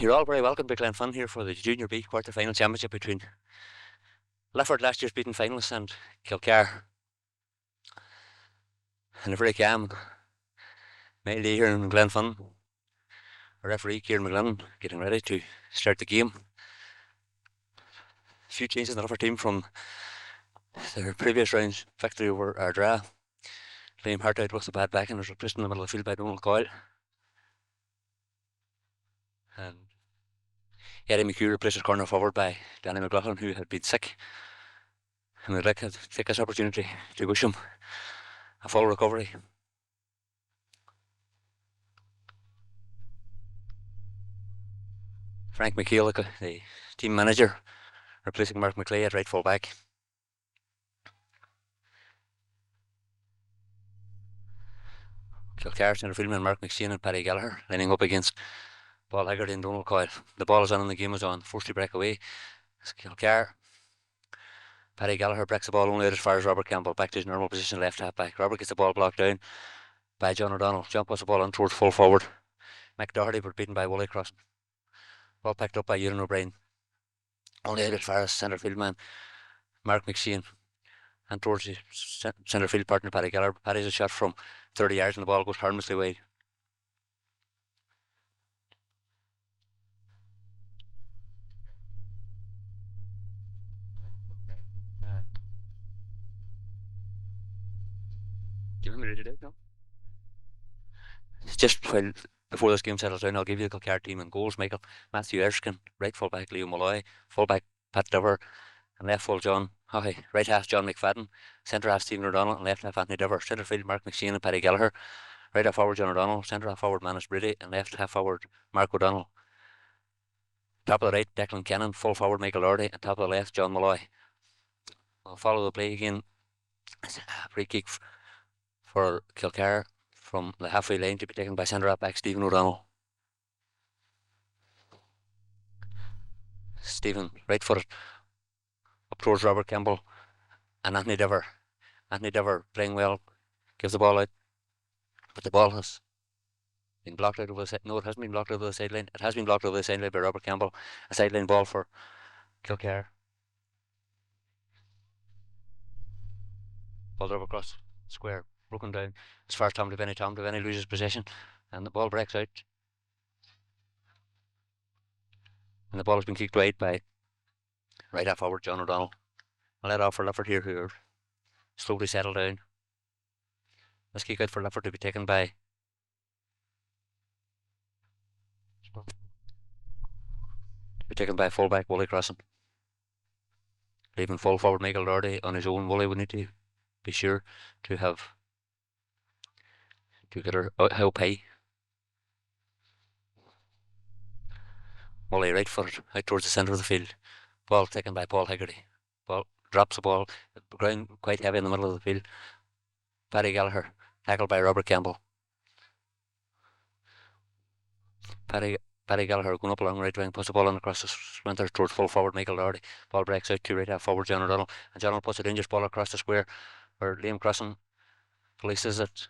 You're all very welcome to Glenfin here for the Junior B quarter-final championship between Lifford, last year's beaten finalists, and Kilcar. And a very calm male day here in Glenfin. Our referee, Kieran McLaughlin, getting ready to start the game. A few changes in the Lifford team from their previous round's victory over Ardra. Liam Hart out with a bad back and was replaced in the middle of the field by Donald Coyle. And Eddie McHugh replaced his corner forward by Danny McLaughlin, who had been sick. And we'd like to take this opportunity to wish him a full recovery. Frank McHale, the team manager, replacing Mark McClay at right full back. Kilcar centre fieldman Mark McShane and Paddy Gallagher lining up against Paul Hegarty and Donald Coyle. The ball is on and the game is on. Forced to break away. It's Kilcar. Paddy Gallagher breaks the ball only out as far as Robert Campbell, back to his normal position, left half back. Robert gets the ball blocked down by John O'Donnell. John puts the ball on towards full forward. McDoherty were beaten by Woolley crossing. Ball picked up by Ewan O'Brien. Only out as far as centre field man Mark McShane. And towards the centre field partner Paddy Gallagher. Paddy's a shot from 30 yards and the ball goes harmlessly wide. Do you want me to do that now? Just while before this game settles down, I'll give you the Kilcar team and goals. Matthew Erskine, right full back Leo Malloy, full back Pat Diver, and left full John Hockey, right half John McFadden, centre half Stephen O'Donnell, and left half Anthony Diver, centre field Mark McShane and Paddy Gallagher, right half forward John O'Donnell, centre half forward Manus Brady, and left half forward Mark O'Donnell. Top of the right Declan Cannon, full forward Michael Lordy, and top of the left John Malloy. I'll follow the play again. Free kick for Kilcar from the halfway line to be taken by centre half back Stephen O'Donnell. Stephen, right footed, up towards Robert Campbell and Anthony Diver. Anthony Diver playing well, gives the ball out, but the ball has been blocked out over the side. No, it hasn't been blocked over the sideline. It has been blocked over the sideline by Robert Campbell. A sideline ball for Kilcar. Ball over across square, broken down as far as Tom Devaney. Tom Devaney loses possession and the ball breaks out. And the ball has been kicked wide by right half forward John O'Donnell. A let off for Lifford here, who are slowly settled down. Let's kick out for Lifford to be taken by fullback Woolley crossing. Leaving full forward Michael Doherty on his own. Woolley would need to be sure to get her help high. Woolley right footed out towards the centre of the field. Ball taken by Paul Hegarty. Ball drops the ball. The ground quite heavy in the middle of the field. Paddy Gallagher tackled by Robert Campbell. Paddy Gallagher going up along right wing, puts the ball on across the splinter towards full forward Michael Doherty. Ball breaks out to right half forward John O'Donnell, and John O'Donnell puts a dangerous ball across the square where Liam Crossan polices it,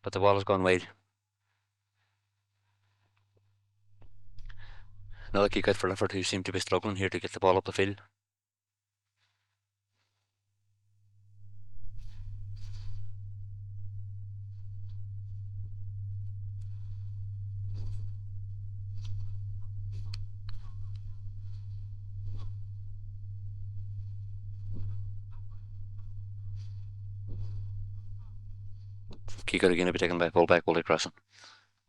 but the ball has gone wide. Another kick out for Lifford, who seem to be struggling here to get the ball up the field. Kick out again to be taken by fullback Woolley Crossan.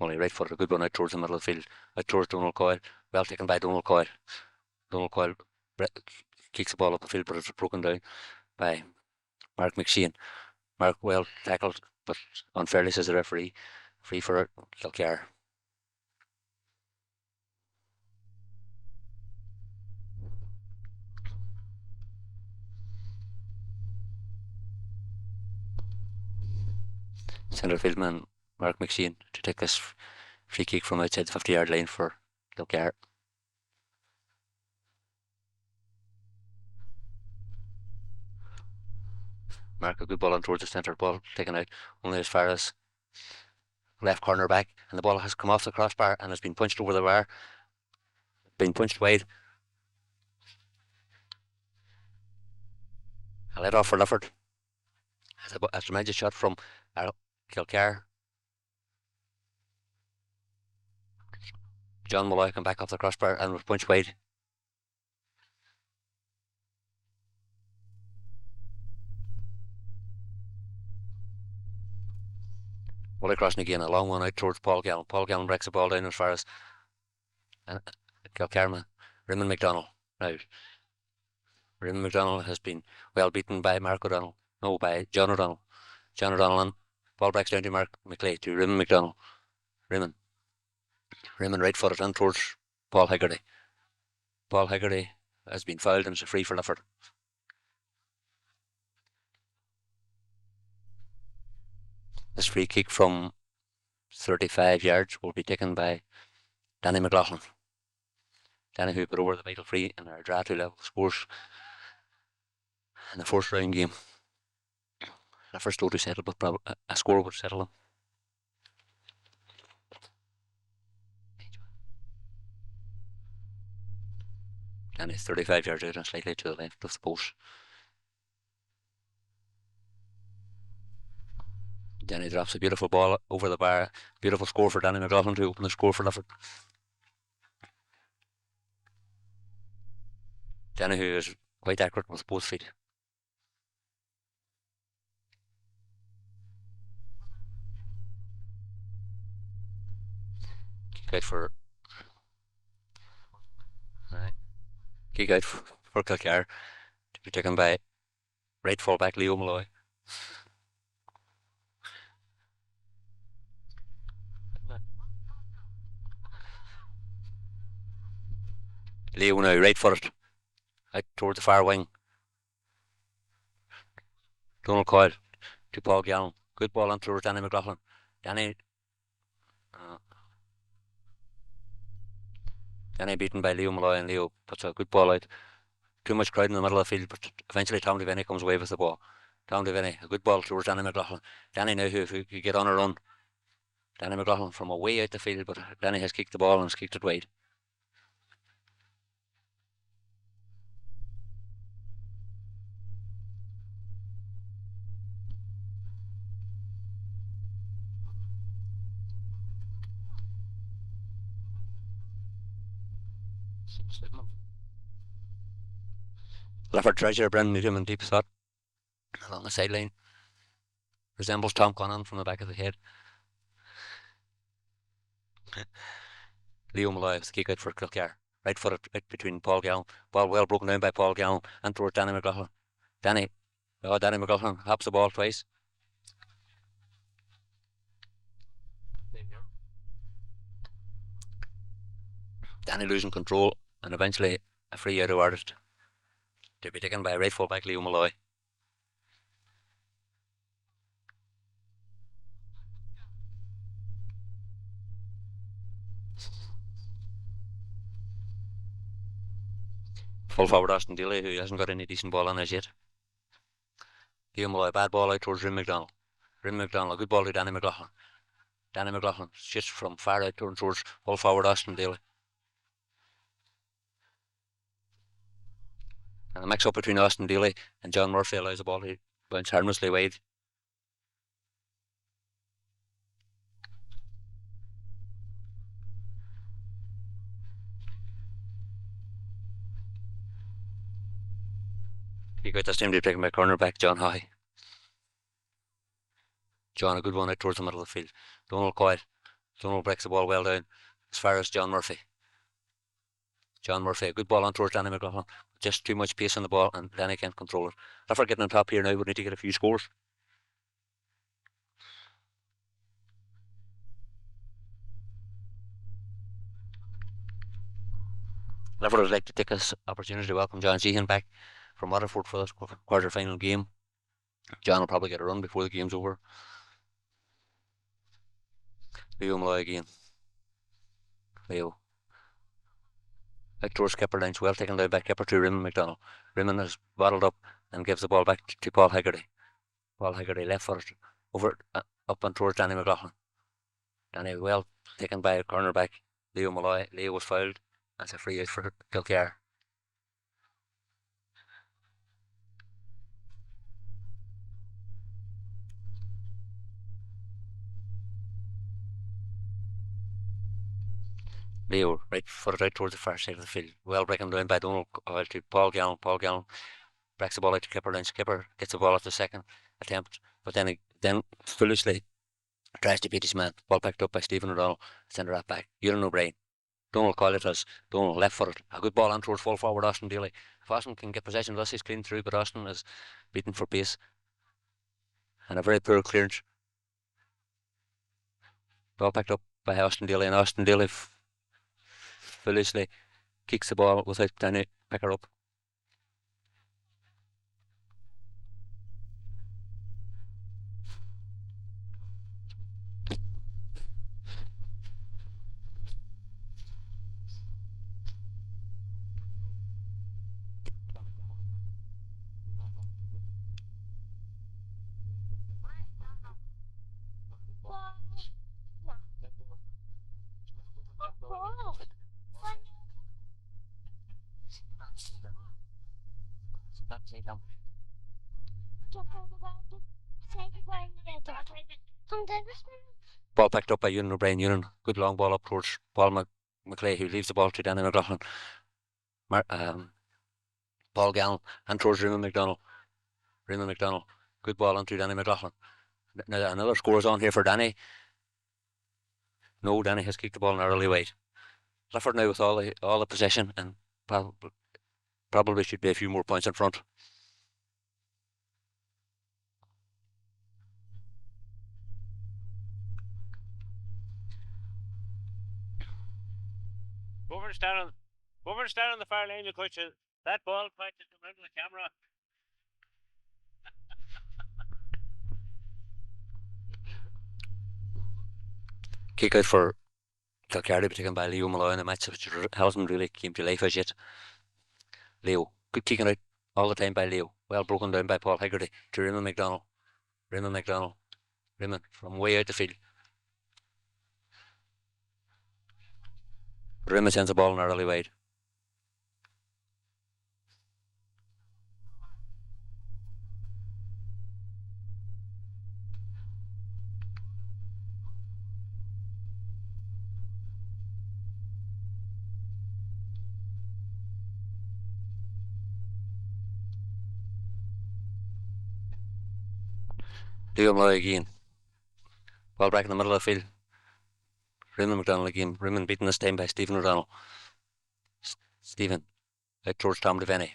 Woolley right footed, a good one out towards the middle of the field, out towards Donald Coyle. Well taken by Donald Coyle. Donald Coyle kicks the ball up the field, but it's broken down by Mark McShane. Mark well tackled, but unfairly, says the referee. Free for Kilcar. Centre field man Mark McShane to take this free kick from outside the 50-yard line for Kilcar. Mark a good ball on towards the centre, ball taken out only as far as left corner back, and the ball has come off the crossbar and has been punched over the bar, been punched wide. A let off for Lifford. As the magic shot from Kilcar. John Molloy come back off the crossbar and was punched wide. Molloy crossing again, a long one out towards Paul Gallen. Paul Gallen breaks the ball down as far as Kilcar. Raymond McDonald. Now, Raymond McDonald has been well beaten by Mark O'Donnell. No, by John O'Donnell. John O'Donnell and ball breaks down to Mark McLeay to Raymond McDonald. Raymond right footed and towards Paul Hegarty. Paul Hegarty has been fouled and is a free for Lifford. This free kick from 35 yards will be taken by Danny McLaughlin. Danny who put over the vital free in our draw 2 level scores in the first round game. Lifford still to settle, but probably a score would settle them. Danny 35 yards out and slightly to the left of the post. Danny drops a beautiful ball over the bar. Beautiful score for Danny McLaughlin to open the score for Lifford. Danny who is quite accurate with both feet. Kick out for Kilcar to be taken by right fullback Leo Molloy. Leo now right footed out towards the far wing. Donald Coyle to Paul Gallen. Good ball on towards Danny McLaughlin. Danny beaten by Leo Molloy, and Leo puts a good ball out. Too much crowd in the middle of the field, but eventually Tom Devaney comes away with the ball. Tom Devaney, a good ball towards Danny McLaughlin. Danny now who could get on a run. Danny McLaughlin from away out the field, but Danny has kicked the ball and has kicked it wide. Lifford treasurer Brendan Newton in deep thought along the sideline. Resembles Tom Connon from the back of the head. Leo Molloy with the kick out for Kilcar. Right foot out between Paul Gallen. Ball well broken down by Paul Gallen and towards Danny McLaughlin. Danny McLaughlin hops the ball twice. Danny losing control and eventually a free out of artist to be taken by right fullback Leo Molloy. Full forward Austin Daly, who hasn't got any decent ball on as yet. Leo Molloy, bad ball out towards Rim McDonald. Rim McDonald, a good ball to Danny McLaughlin. Danny McLaughlin shoots from far out towards full forward Austin Daly. And a mix up between Austin Daly and John Murphy allows the ball to bounce harmlessly wide. He got this time to be taken by cornerback John High. John, a good one out towards the middle of the field. Donald Coyle. Donald breaks the ball well down as far as John Murphy. John Murphy, a good ball on towards Danny McLaughlin. Just too much pace on the ball and Danny can't control it. Lifford getting on top here now, we need to get a few scores. Lifford would like to take this opportunity to welcome John Sheehan back from Waterford for this quarter-final game. John will probably get a run before the game's over. Leo Molloy again. Leo. Out towards Kipper, Lynch, well taken down by Kipper to Raymond McDonald. Raymond is bottled up and gives the ball back to Paul Hegarty. Paul Hegarty left footed over up and towards Danny McLaughlin. Danny well taken by a cornerback, Leo Malloy. Leo was fouled. That's a free out for Kilcar. Leo right footed out towards the far side of the field. Well breaking down by Donald to Paul Gallen. Paul Gallen breaks the ball out to Kipper. Lynch Kipper gets the ball at the second attempt, but then foolishly tries to beat his man. Ball picked up by Stephen O'Donnell, centre half back. Ewan O'Brien. Donald called it as Donald left footed. A good ball on towards full forward Austin Daly. If Austin can get possession of this, he's clean through, but Austin is beaten for pace. And a very poor clearance. Ball picked up by Austin Daly, and Austin Daly foolishly kicks the ball without trying to pick her up. Ball picked up by Ewan O'Brien. Ewan, good long ball up towards Paul McLay, who leaves the ball to Danny McLaughlin. Paul Gallen and towards Raymond McDonald. Raymond McDonald, good ball on through Danny McLaughlin. Now another score is on here for Danny. No, Danny has kicked the ball narrowly wide. Lifford now with all the possession and probably should be a few more points in front. Over and stand on the far lane, coach. That ball pointed to the camera. Kick out for Kilcar to be taken by Leo Malloy in a match which hasn't really came to life as yet. Leo, good kicking out all the time by Leo. Well broken down by Paul Hegarty to Raymond McDonald. Raymond McDonald. Raymond from way out the field. Raymond sends the ball narrowly wide. Leo Malloy again. Ball back in the middle of the field. Raymond McDonald again. Raymond beaten this time by Stephen O'Donnell. Stephen out towards Tom Devaney.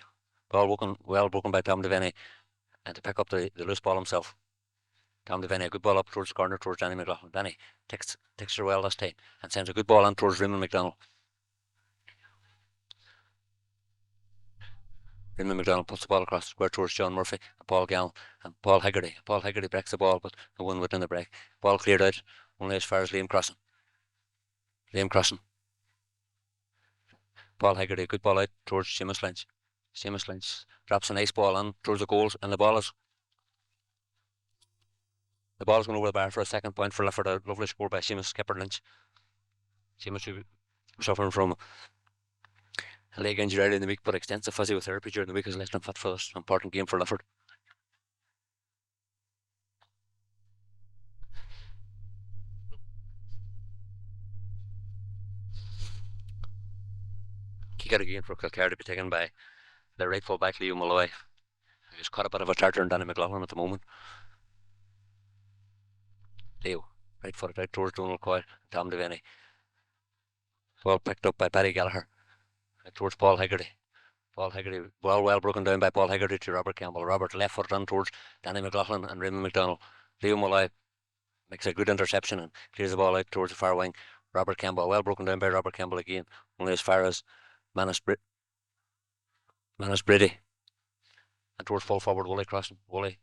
Ball well broken by Tom Devaney, and to pick up the loose ball himself. Tom Devaney, a good ball up towards the corner towards Danny McLaughlin. Danny takes her well this time and sends a good ball on towards Raymond McDonald. Raymond McDonald puts the ball across the square towards John Murphy and Paul Gallen and Paul Hegarty. Paul Hegarty breaks the ball, but no one within the break. Ball cleared out only as far as Liam Crossan. Liam Crossan. Paul Hegarty, a good ball out towards Seamus Lynch. Seamus Lynch drops a nice ball on towards the goals, and the ball is going over the bar for a second point for Lifford. A lovely score by Seamus Kipper Lynch. Seamus, who suffering from a leg injury early in the week, but extensive physiotherapy during the week, is left him fit for this important game for Lifford. Kick out again for Kilcar to be taken by the right full back Leo Malloy, who's caught a bit of a tartar in Danny McLaughlin at the moment. Leo, right footed out towards Donald Coyle, Tom Devaney. Ball picked up by Paddy Gallagher towards Paul Hegarty. Paul Hegarty, well broken down by Paul Hegarty to Robert Campbell. Robert left footed on towards Danny McLaughlin and Raymond McDonald. Leo Malloy makes a good interception and clears the ball out towards the far wing. Robert Campbell, well broken down by Robert Campbell again, only as far as Manus Brady. And towards full forward, Woolley crossing. Woolley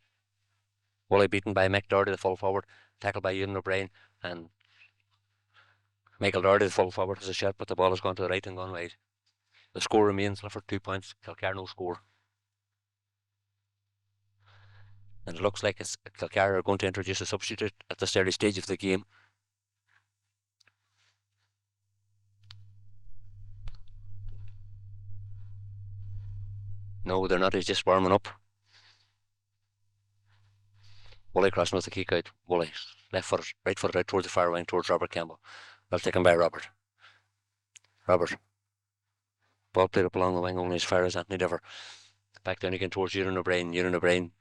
beaten by Mick Doherty, the full forward, tackled by Ewan O'Brien, and Michael Doherty, the full forward, has a shot, but the ball has gone to the right and gone wide. The score remains Lifford 2 points, Kilcar no score. And it looks like Kilcar are going to introduce a substitute at this early stage of the game. No, they're not. He's just warming up. Woolley crossing with the kick out. Woolley. Left foot, right foot out towards the far wing, towards Robert Campbell. Well taken by Robert. Robert. Ball played up along the wing only as far as Anthony Dever. Back down again towards Ewan O'Brien. Ewan O'Brien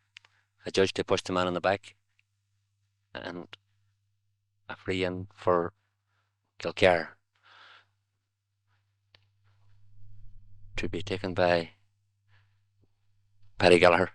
adjudged to push the man in the back. And a free in for Kilcar. To be taken by Paddy Gallagher.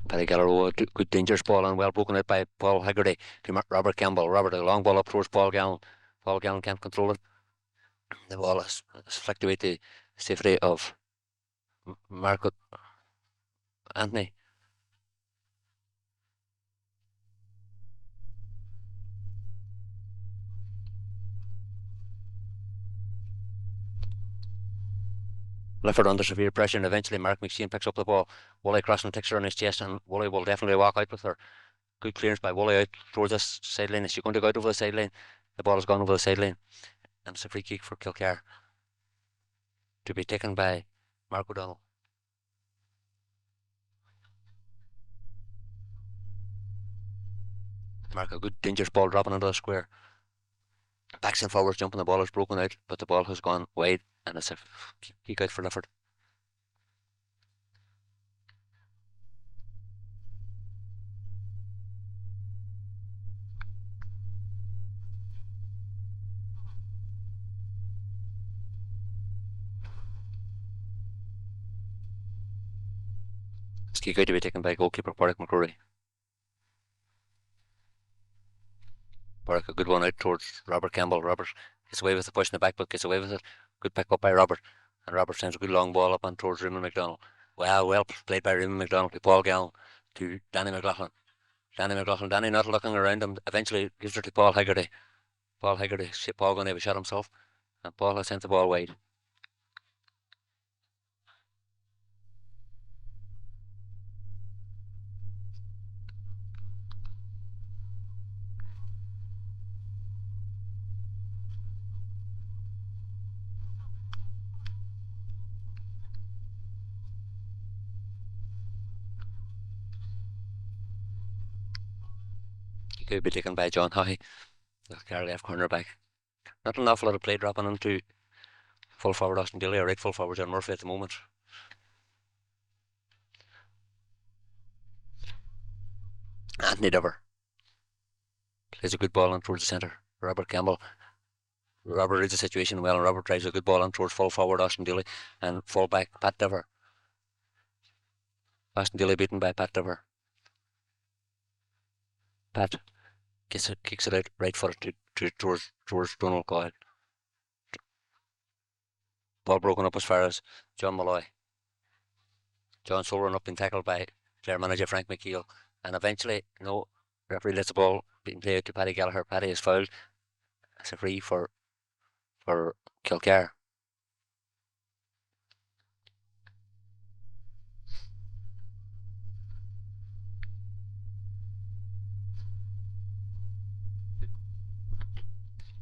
Paddy Gallagher, good dangerous ball and well broken out by Paul Hegarty to Robert Campbell. Robert, a long ball up towards Paul Gallen. Paul Gallen can't control it. The ball is flicked away to safety of Marco Anthony. Lifford under severe pressure, and eventually Mark McShane picks up the ball. Woolley crossing takes her on his chest, and Woolley will definitely walk out with her. Good clearance by Woolley out towards this sideline. Is she going to go out over the sideline? The ball has gone over the sideline, and it's a free kick for Kilcar to be taken by Mark O'Donnell. Mark, a good dangerous ball dropping into the square. Backs and forwards jumping, the ball is broken out, but the ball has gone wide, and it's a kick out for Lifford. It's kick out to be taken by goalkeeper Pádraig McCrory. Pádraig, a good one out towards Robert Campbell. Robert gets away with the push in the back, but gets away with it. Good pick up by Robert. And Robert sends a good long ball up on towards Raymond McDonald. Well played by Raymond McDonald to Paul Gallen to Danny McLaughlin. Danny not looking around him, eventually gives her to Paul Hegarty. Paul going to have a shot himself, and Paul has sent the ball wide. He could be taken by John Haughey, the Kilcar left corner back. Not an awful lot of play dropping into full forward Austin Daly or right full forward John Murphy at the moment. Anthony Dever plays a good ball on towards the centre. Robert Campbell. Robert reads the situation well, and Robert drives a good ball on towards full forward Austin Daly and full back Pat Dever. Austin Daly beaten by Pat Dever. Pat kicks it out right foot towards Donald Coyle. Ball broken up as far as John Malloy. John Soren up being tackled by Clare manager Frank McKeel, and eventually, referee lets the ball being played to Paddy Gallagher. Paddy is fouled. It's a free for Kilcar.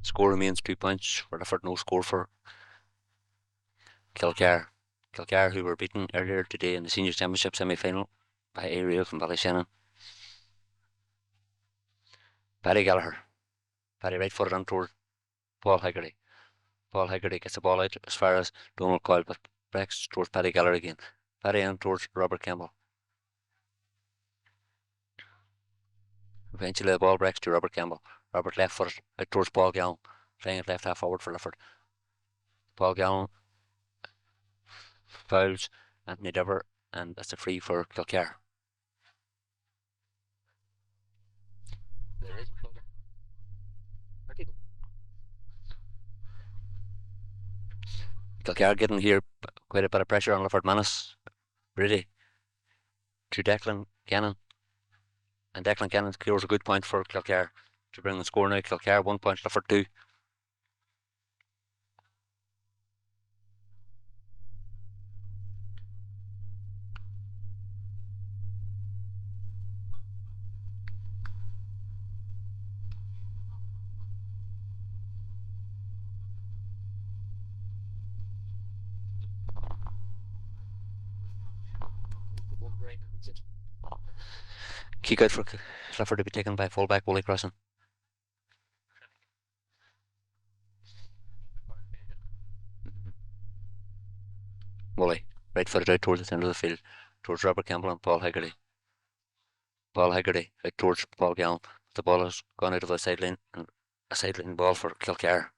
Score remains 2 points for Lifford, no score for Kilcar. Kilcar, who were beaten earlier today in the Senior Championship semi-final by Ariel from Ballyshannon. Paddy Gallagher. Paddy right footed on toward Paul Hegarty. Paul Hegarty gets the ball out as far as Donald Coyle, but breaks towards Paddy Gallagher again. Paddy on towards Robert Campbell. Eventually the ball breaks to Robert Campbell. Robert left footed out towards Paul Gallen, playing it left half forward for Lifford. Paul Gallen fouls Anthony Dever, and that's a free for Kilcar. Kilcar getting here quite a bit of pressure on Lifford Manus. Brady to Declan Cannon. And Declan Cannon scores a good point for Kilcar to bring the score now. Kilcar 1 point, Lifford 2. Kick out for Lifford to be taken by fullback Woolley crossing. Woolley, right footed out towards the centre of the field, towards Robert Campbell and Paul Hegarty. Paul Hegarty out towards Paul Gallen. The ball has gone out of the sideline, and a sideline ball for Kilcar.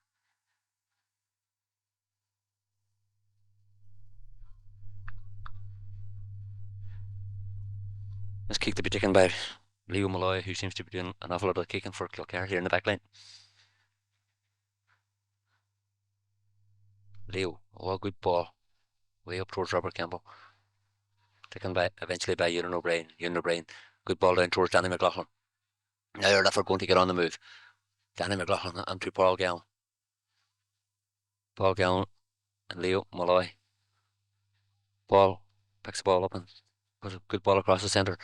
This kick to be taken by Leo Malloy, who seems to be doing an awful lot of kicking for Kilcar here in the back line. Leo, oh, good ball. Way up towards Robert Campbell. Taken by eventually by Ewan O'Brien. Ewan O'Brien. Good ball down towards Danny McLaughlin. Now they're Lifford going to get on the move. Danny McLaughlin and to Paul Gallen. Paul Gallen and Leo Malloy. Paul picks the ball up and puts a good ball across the centre.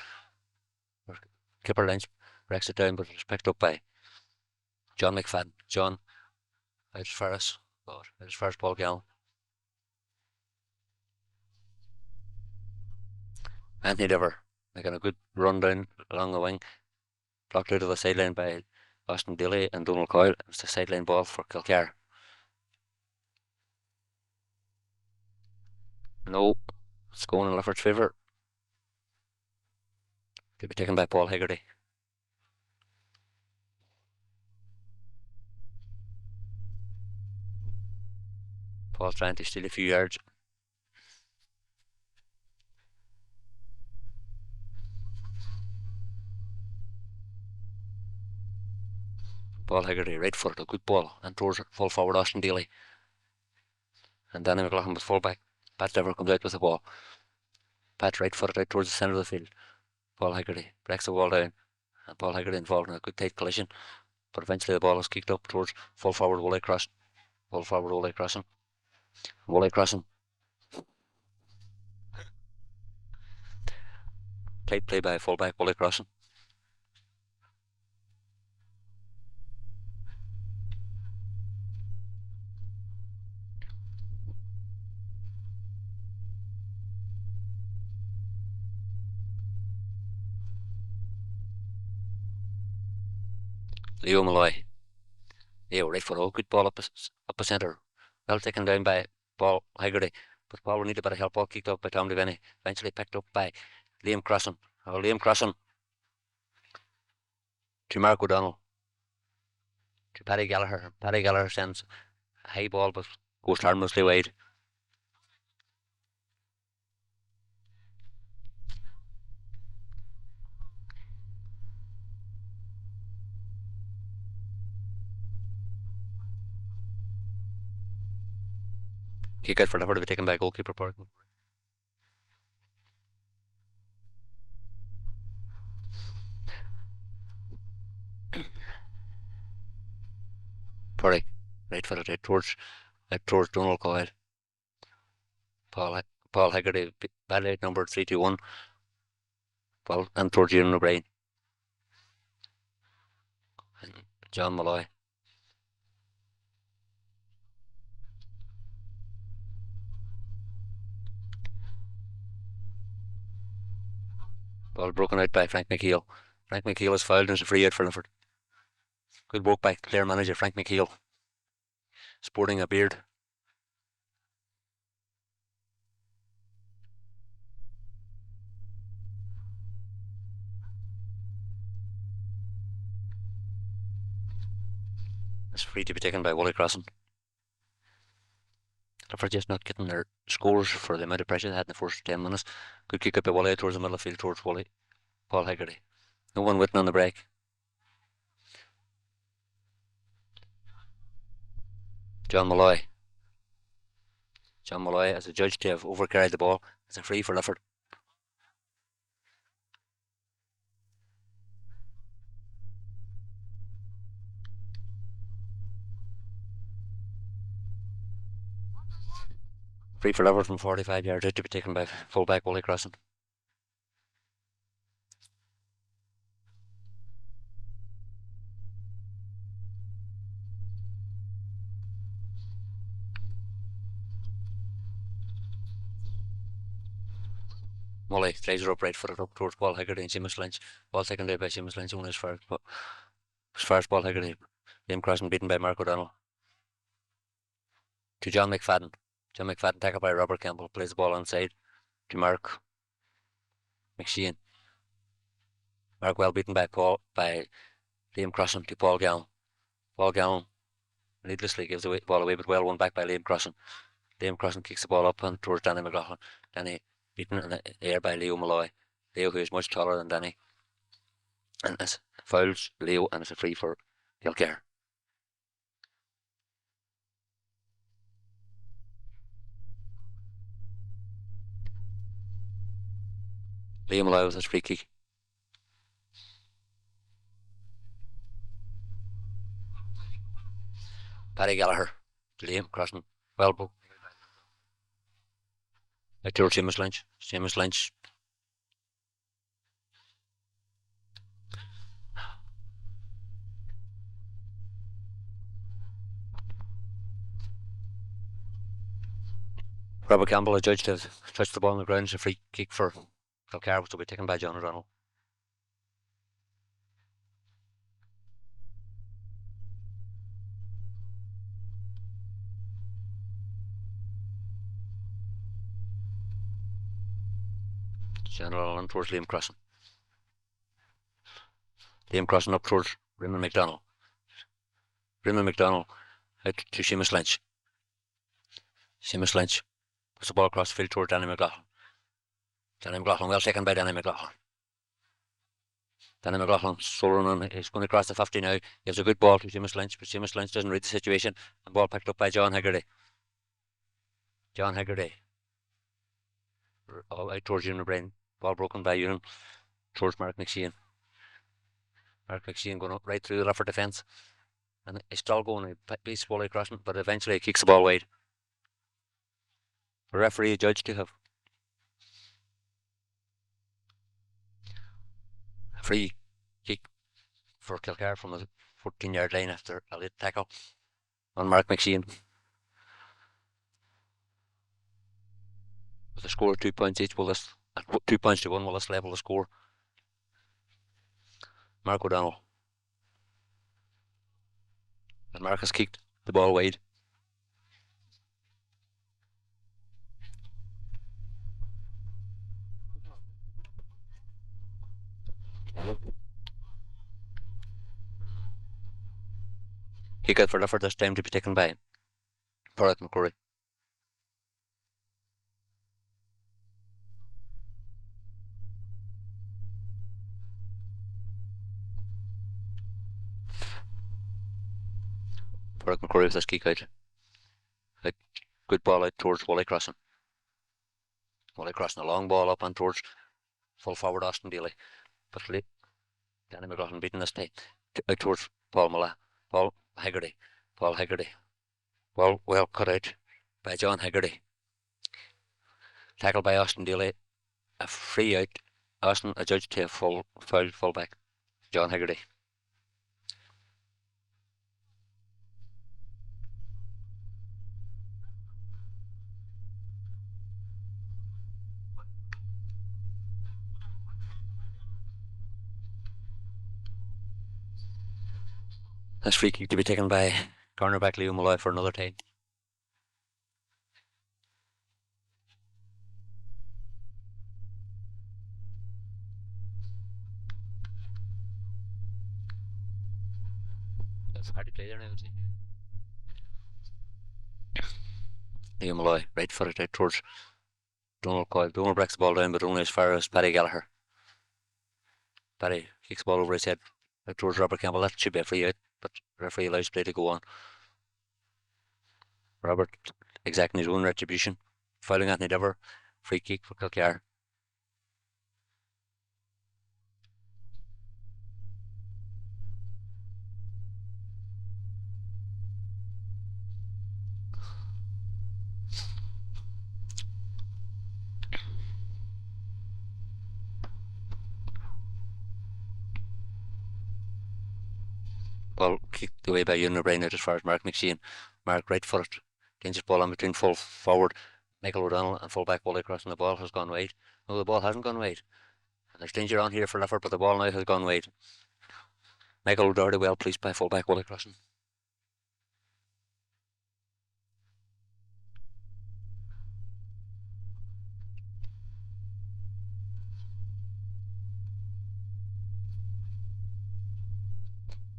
Kipper Lynch breaks it down, but it's picked up by John McFadden. John out as far as Paul Gallen. Anthony Dever making a good run down along the wing. Blocked out of the sideline by Austin Daly and Donald Coyle. It's the sideline ball for Kilcar. No, it's going in Lifford's favour. To be taken by Paul Hegarty. Paul's trying to steal a few yards. Paul Hegarty, right footed, a good ball, and towards full forward Austin Daly. And Danny McLaughlin with fullback. Pat Dever comes out with the ball. Pat right footed out towards the centre of the field. Paul Hegarty breaks the ball down, and Paul Hegarty involved in a good tight collision. But eventually the ball is kicked up towards full forward Woolley crossing. Full forward Woolley crossing. Woolley crossing. Tight play by fullback Woolley crossing. Leo Malloy. Leo right foot, good ball up a centre. Well taken down by Paul Hegarty. But Paul will need a bit of help. Ball kicked up by Tom Devaney. Eventually picked up by Liam Crossan. Liam Crossan to Mark O'Donnell. To Paddy Gallagher. Paddy Gallagher sends a high ball but goes harmlessly wide. Kick out for Lifford to be taken by goalkeeper Parkin. Purdy, right footed out towards Donald Coyle. Paul Hegarty, badly outnumbered 3-2-1. And towards Ewan O'Brien. And John Malloy. Ball broken out by Frank McHale. Frank McHale is fouled and it's a free out for Lifford. Good work by player manager Frank McHale. Sporting a beard. It's free to be taken by Woolley Crossing. Lifford just not getting their scores for the amount of pressure they had in the first 10 minutes. Good kick up by Woolley towards the middle of the field towards Woolley. Paul Hegarty. No one waiting on the break. John Malloy. John Malloy as a judge to have overcarried the ball. It's a free for Lifford. Free for Lifford from 45 yards out to be taken by fullback Woolley Crossing. Molly tries her up right footed up towards Paul Hegarty and Seamus Lynch. Ball taken away by Seamus Lynch, only as far as Paul Hegarty. Liam Crossan beaten by Mark O'Donnell. To John McFadden. John McFadden tackled by Robert Campbell. Plays the ball onside to Mark McShane. Mark well beaten by Liam Crossan to Paul Gallen. Paul Gallen needlessly gives the ball away, but well won back by Liam Crossan. Liam Crossan kicks the ball up and towards Danny McLaughlin. Danny beaten in the air by Leo Malloy. Leo, who is much taller than Danny, and it's fouls Leo, and it's a free for Kilcar. Leo Malloy with his free kick. Paddy Gallagher to Liam Crossan. Well broke. Out towards Seamus Lynch. Seamus Lynch. Robert Campbell, a judge, to touch the ball on the ground. It's a free kick for Kilcar, which will be taken by John O'Donnell. John O'Donnell towards Liam Crossan. Liam Crossan up towards Raymond McDonald. Raymond McDonald out to Seamus Lynch. Seamus Lynch puts the ball across the field towards Danny McLaughlin. Danny McLaughlin well taken by Danny McLaughlin. Danny McLaughlin solo run. He's going across the 50 now. He has a good ball to Seamus Lynch, but Seamus Lynch doesn't read the situation. And ball picked up by John Hegarty. John Hegarty. Out towards Ewan O'Brien. Ball broken by Ewan towards Mark McShane. Mark McShane going up right through the Lifford defence. And he's still going a piece volley crossing, but eventually he kicks the ball wide. The referee judged to have a free kick for Kilcar from the 14-yard line after a late tackle on Mark McShane. With a score of 2 points each, 2 points to 1, will this level the score? Mark O'Donnell. And Mark has kicked the ball wide. Kick out for Lifford this time to be taken by Paul McCurry. Paul McCurry with this kick out. A good ball out towards Wally Crossan. Wally Crossan, a long ball up and towards full forward Austin Daly. But Danny McLaughlin beating this time out towards Paul Hegarty. Paul Hegarty. Well cut out by John Hegarty. Tackled by Austin Daly. A free out. Austin adjudged to a full back. John Hegarty. This free kick to be taken by cornerback Leo Malloy for another time. That's hard to play there now, isn't it? Leo Malloy, right footed out towards Donald Coyle. Donald breaks the ball down, but only as far as Paddy Gallagher. Paddy kicks the ball over his head out towards Robert Campbell. That should be a free out, but the referee allows play to go on. Robert exacting his own retribution. Fouling Anthony Dever. Free kick for Kilcar. Ball kicked away by Ewan O'Brien out as far as Mark McShane. Mark right footed. Dangerous ball on between full forward Michael O'Donnell and full back Wally Crossan. The ball has gone wide. No, the ball hasn't gone wide. And there's danger on here for Lifford, but the ball now has gone wide. Michael O'Doherty well pleased by fullback Willie Crossing.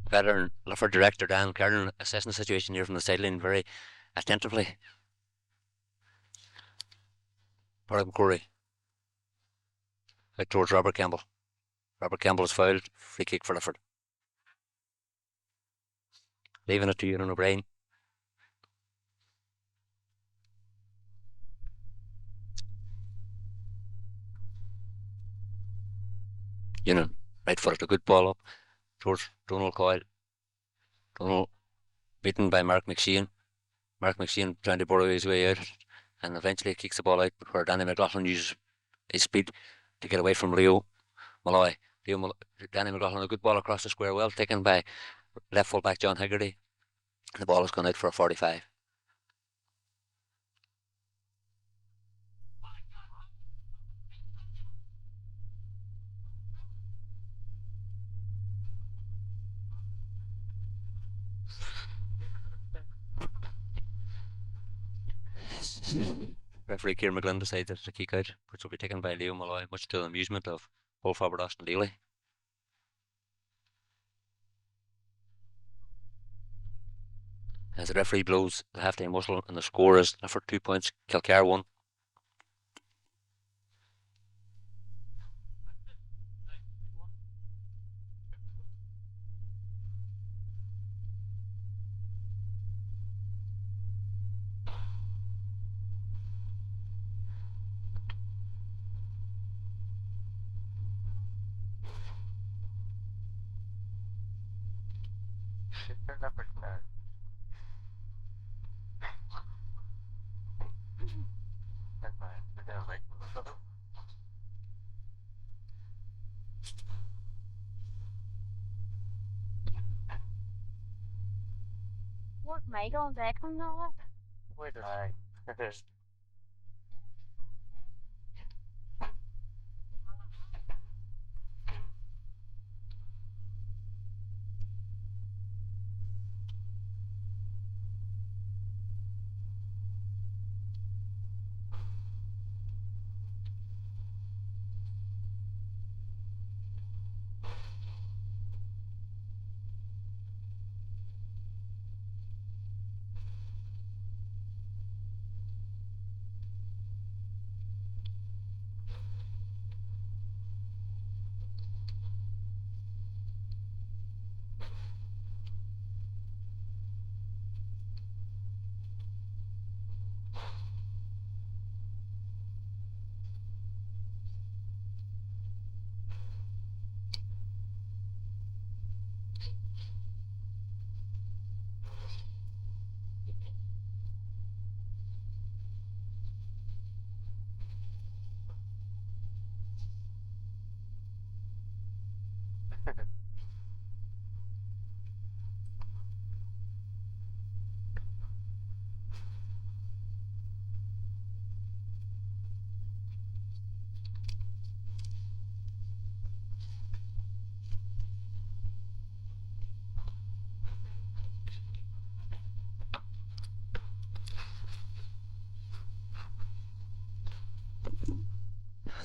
Veteran Lifford director Dan Kernan assessing the situation here from the sideline very attentively. Padraig McCrory out towards Robert Campbell. Robert Campbell is fouled. Free kick for Lifford. Leaving it to Ewan O'Brien. Ewan, right footed, a good ball up towards Donald Coyle. Donald beaten by Mark McShane. Mark McShane trying to burrow his way out and eventually kicks the ball out where Danny McLaughlin uses his speed to get away from Leo Malloy. Danny McLaughlin, a good ball across the square, well taken by left fullback John Hegarty. The ball has gone out for a 45. Referee Kieran McGlynn decides it's a kick out, which will be taken by Leo Malloy, much to the amusement of full forward Austin Daly. As the referee blows the half-time whistle, and the score is for 2 points, Kilcar 1. What Michael and Declan know that? Where did I?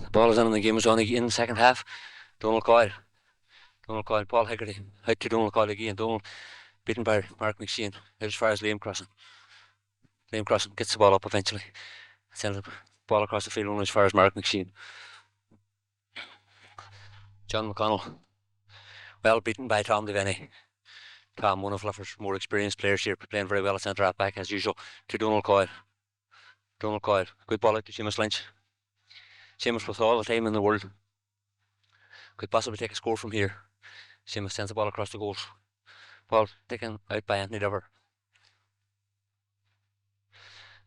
The ball is in and the game is on again in the second half. Donald Coyle, Paul Hegarty out to Donald Coyle again. Donald beaten by Mark McShane out as far as Liam Crossing. Liam Crossing gets the ball up eventually. Sends the ball across the field only as far as Mark McShane. John McConnell, well beaten by Tom Devaney. Tom, one of Lifford's more experienced players here, playing very well at centre half back as usual, to Donald Coyle. Donald Coyle, good ball out to Seamus Lynch. Seamus with all the time in the world could possibly take a score from here. Seamus sends the ball across the goals. Ball taken out by Anthony Dover.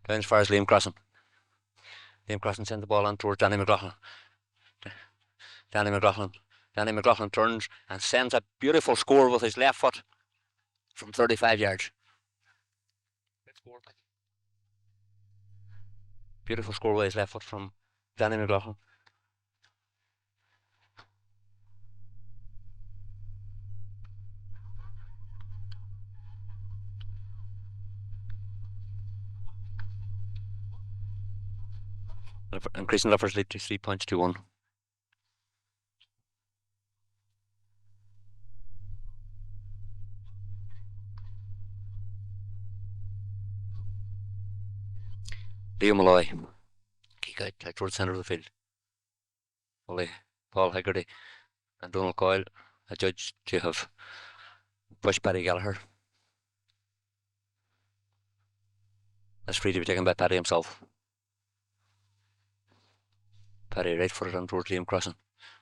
Down as far as Liam Crossing. Liam Crossing sends the ball on towards Danny McLaughlin. Danny McLaughlin turns and sends a beautiful score with his left foot from 35 yards. Beautiful score with his left foot from Danny McLaughlin. increasing Lifford's lead to 3 points to 1. Leo Malloy, kick out towards the centre of the field. Paul Hegarty and Donald Coyle are judged to have pushed Paddy Gallagher. That's free to be taken by Paddy himself. Paddy right footed on towards Liam Crossan.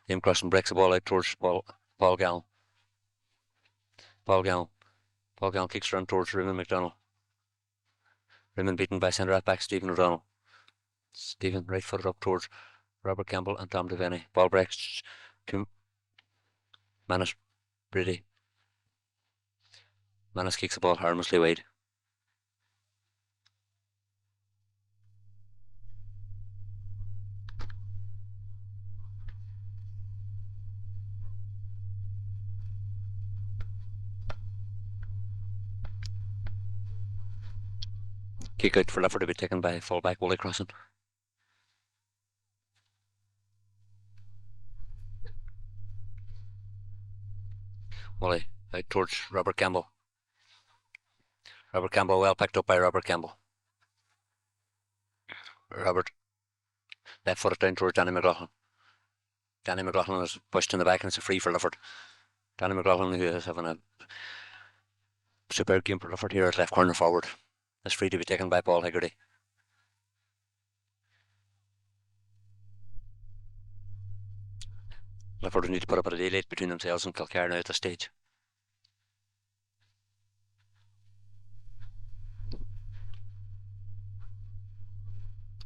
Liam Crossan breaks the ball out towards Paul Gallen. Paul Gallen kicks around towards Raymond McDonald. Raymond beaten by centre half back Stephen O'Donnell. Stephen right footed up towards Robert Campbell and Tom Devaney. Ball breaks to Manus Brady. Manus kicks the ball harmlessly wide. Kick out for Lifford to be taken by fullback Wally Crossan. Wally out towards Robert Campbell. Robert Campbell well picked up by Robert Campbell. Robert left footed down towards Danny McLaughlin. Danny McLaughlin is pushed in the back and it's a free for Lifford. Danny McLaughlin, who is having a superb game for Lifford here at left corner forward. That's free to be taken by Paul Hegarty. Lifford need to put up a daylight between themselves and Kilcar now at this stage.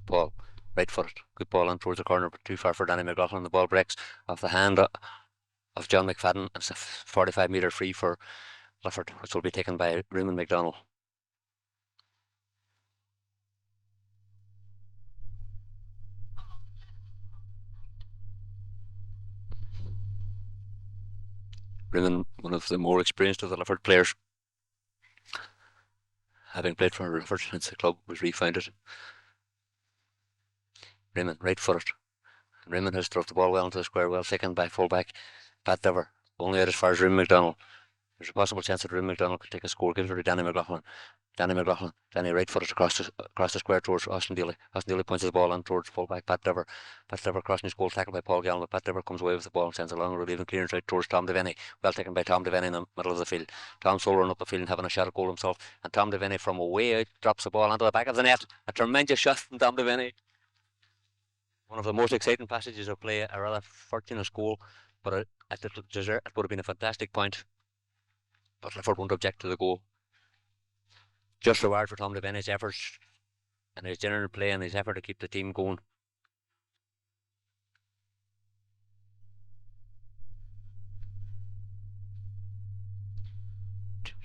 Paul, right footed. Good ball on towards the corner, but too far for Danny McLaughlin. The ball breaks off the hand of John McFadden. And it's a 45-metre free for Lifford, which will be taken by Raymond McDonald. Raymond, one of the more experienced of the Lifford players, having played for Lifford since the club was refounded. Raymond, right footed. Raymond has thrown the ball well into the square, well taken by fullback Pat Dover. Only out as far as Raymond McDonald. There's a possible chance that Raymond McDonald could take a score. Gives it to Danny McLaughlin. Danny right footed across the square towards Austin Daly. Austin Daly points the ball on towards fullback Pat Dover. Pat Dover crossing his goal, tackled by Paul Gallen, but Pat Dover comes away with the ball and sends a long relieving clearance out towards Tom Devaney. Well taken by Tom Devaney in the middle of the field. Tom Soul run up the field and having a shot at goal himself. And Tom Devaney from away out drops the ball onto the back of the net. A tremendous shot from Tom Devaney. One of the most exciting passages of play, a rather fortunate goal, but it would have been a fantastic point. But Lifford won't object to the goal. Just reward for Tom Devaney's efforts and his general play and his effort to keep the team going.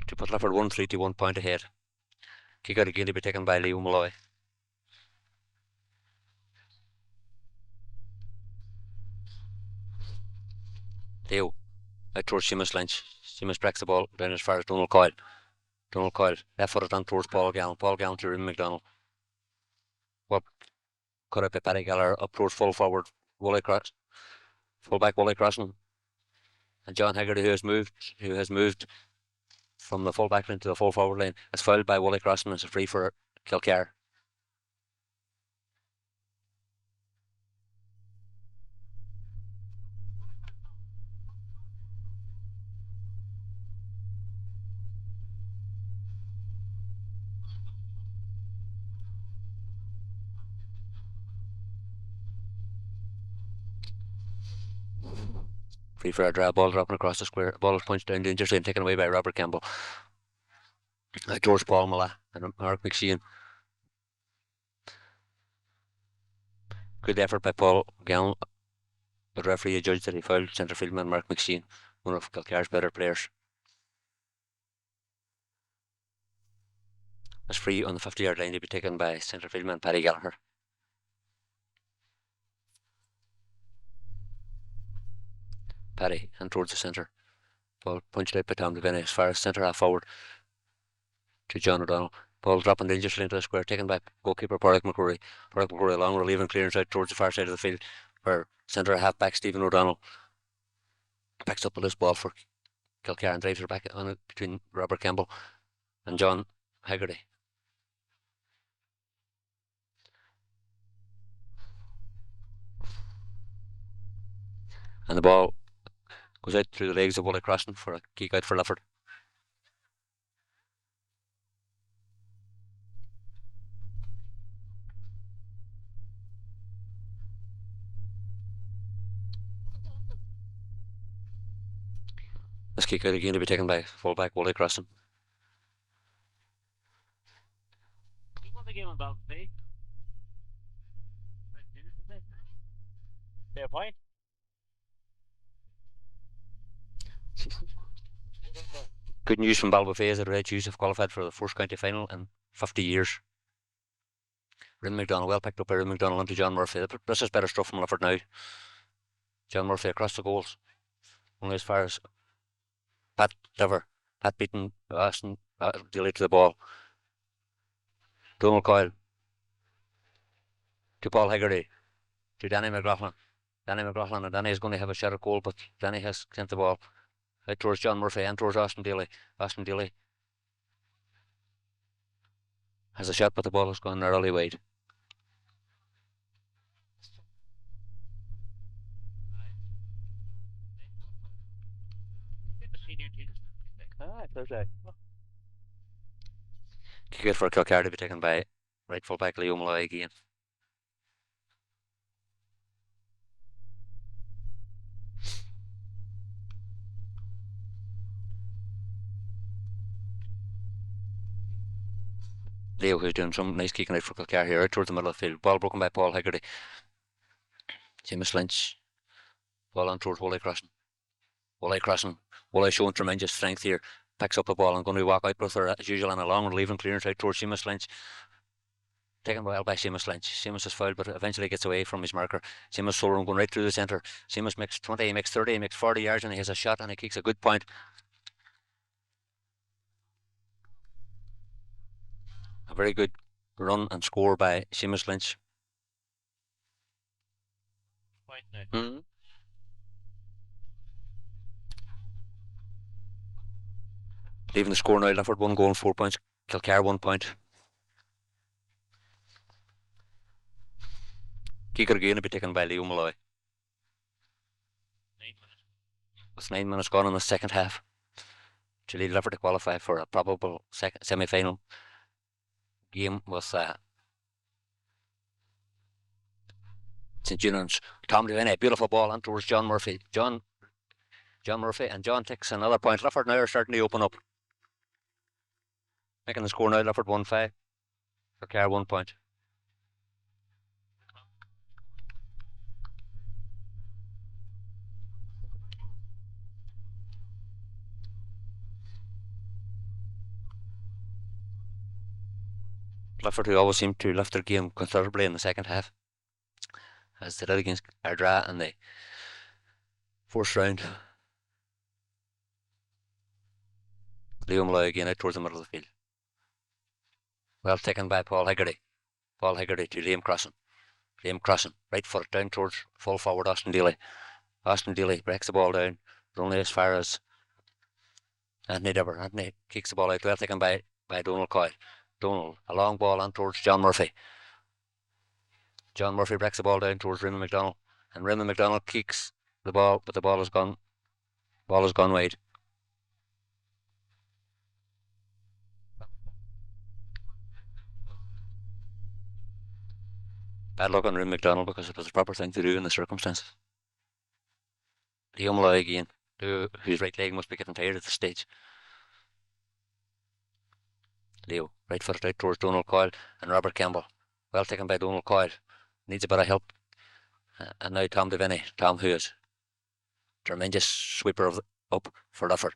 To put Lifford 1-3 to 1 point ahead. Kick out again to be taken by Leo Malloy. Leo out towards Seamus Lynch. Seamus breaks the ball down as far as Donald Coyle. Donald Coyle left footed on towards Paul Gallen. Paul Gallen to Raymond McDonald. Well, cut out by Paddy Gallagher up towards full forward fullback Wally Crossan. And John Hegarty, who has moved from the fullback line to the full forward line, is fouled by Wally Crossan. It's a free for Kilcar. Free for a draw, ball dropping across the square. Ball is punched down dangerously and taken away by Robert Campbell. George Paul Mala and Mark McShane. Good effort by Paul Gallen, but referee judged that he fouled centre fieldman Mark McShane, one of Kilcar's better players. That's free on the 50-yard line to be taken by centre fieldman Paddy Gallagher. Paddy and towards the centre. Ball punched out by Tom Devaney as far as centre half forward to John O'Donnell. Ball dropping dangerously into the square, taken by goalkeeper Padraig McCrory. Padraig McCrory along relieving clearance out towards the far side of the field, where centre half back Stephen O'Donnell picks up the loose ball for Kilcar and drives her back on it between Robert Campbell and John Hegarty. And the ball goes out through the legs of Wally Crossan for a kick out for Lifford. This kick out again to be taken by fullback Wally Crossan. He won the game on Balfay. Fair point. Good news from Balbafay is that the Red Shoes have qualified for the first county final in 50 years. Rim McDonald, well picked up by Rim McDonald into John Murphy. This is better stuff from Lifford now. John Murphy across the goals. Only as far as Pat Dever. Pat beating Austin Daly to the ball. Donald Coyle to Paul Hegarty to Danny McLaughlin. Danny McLaughlin, and Danny is going to have a shot at goal, but Danny has sent the ball out towards John Murphy and towards Austin Daly. Austin Daly has a shot, but the ball has gone narrowly wide. Kick out for Kilcar to be taken by right full back Leo Malloy again. Leo, who's doing some nice kicking out for Kilcar here, out towards the middle of the field. Ball broken by Paul Hegarty. Seamus Lynch. Ball on towards Wally Crossan. Wally showing tremendous strength here. Picks up the ball and going to walk out with her as usual, and a long relieving clearance out towards Seamus Lynch. Taken well by Seamus Lynch. Seamus is fouled, but eventually gets away from his marker. Seamus Solon going right through the centre. Seamus makes 20, he makes 30, he makes 40 yards, and he has a shot and he kicks a good point. A very good run and score by Seamus Lynch. Point now. Leaving the score now, Lifford 1 goal and 4 points. Kilcar 1 point. Kicker again to be taken by Leo Malloy. 9 minutes. With 9 minutes gone in the second half to lead Lifford to qualify for a probable semi-final game with St. Junan's. Tom Devaney, beautiful ball on towards John Murphy. John Murphy, and John takes another point. Lifford now are starting to open up. Making the score now, Lifford 1-5. Kilcar 1 point. Lifford, who always seem to lift their game considerably in the second half, as they did against Ardra in the first round. Leo Malloy again out towards the middle of the field. Well taken by Paul Hegarty. Paul Hegarty to Liam Crossan. Liam Crossan, right foot down towards full forward Austin Daly. Austin Daly breaks the ball down, but only as far as Anthony Dever. Anthony kicks the ball out, well taken by Donald Coyle. Donald, a long ball on towards John Murphy. John Murphy breaks the ball down towards Raymond McDonald, and Raymond McDonald kicks the ball, but the ball has gone wide. Bad luck on Raymond McDonald because it was the proper thing to do in the circumstances. Leo Malloy again, whose right leg must be getting tired at this stage. Leo, right foot out towards Donald Coyle and Robert Campbell. Well taken by Donald Coyle. Needs a bit of help. And now Tom Devaney. Tom, who is tremendous sweeper up for Lifford.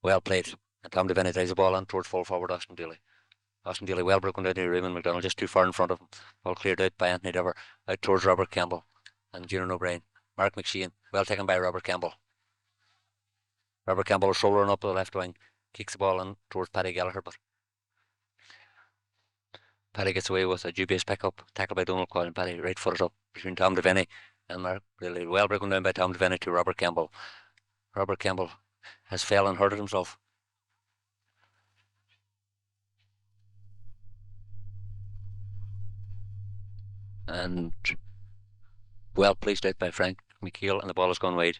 Well played. And Tom Devaney drives the ball on towards full forward Austin Daly. Austin Daly well broken down to Raymond McDonald, just too far in front of him. Ball cleared out by Anthony Dever. Out towards Robert Campbell and Junior O'Brien. Mark McShane. Well taken by Robert Campbell. Robert Campbell is shouldering up the left wing. Kicks the ball in towards Paddy Gallagher, but Paddy gets away with a dubious pickup, tackled by Donald Coyle, and Paddy right footed up between Tom Devaney and Mark. Really well broken down by Tom Devaney to Robert Campbell. Robert Campbell has fell and hurted himself. And well placed out by Frank McKeel, and the ball has gone wide.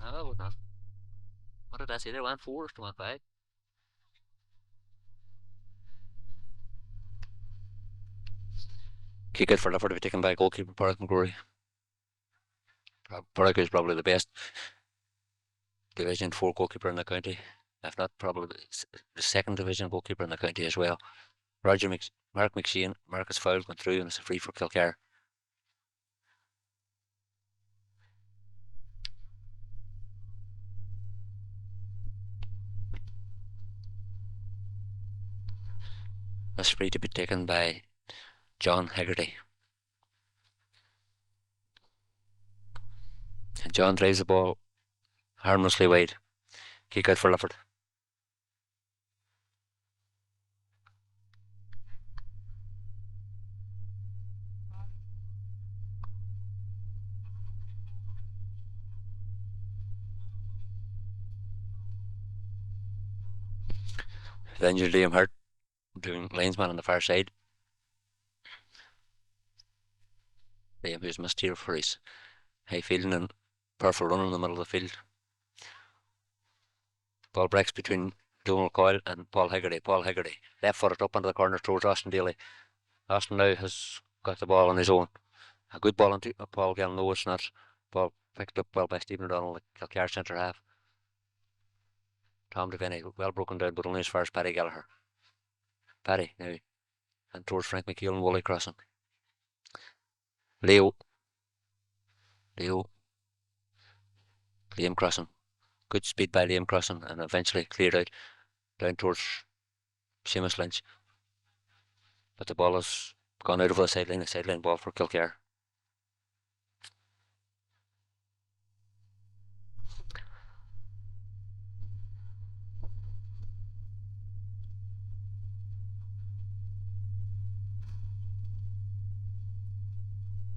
No, not. What did I say? They went 4 to 1-5. Kick out for Lifford to be taken by goalkeeper Park McGrory. Park is probably the best Division 4 goalkeeper in the county, if not probably the second division goalkeeper in the county as well. Mark McShane, Marcus Fowles went through, and it's a free for Kilcar. That's free to be taken by John Hegarty. And John drives the ball harmlessly wide. Kick out for Lifford. The injured Liam Hart doing linesman on the far side. Liam, who's missed here for his high fielding and powerful run in the middle of the field. Ball breaks between Donald Coyle and Paul Hegarty. Paul Hegarty left footed up into the corner towards Austin Daly. Austin now has got the ball on his own. A good ball into Paul Gall. No, it's not. Ball picked up well by Stephen O'Donnell, the Kilcar centre half. Tom Devaney, well broken down, but only as far as Paddy Gallagher. Paddy now, and towards Frank McKeel and Woolley crossing. Liam crossing. Good speed by Liam crossing, and eventually cleared out down towards Seamus Lynch. But the ball has gone out over the sideline, a sideline ball for Kilcar.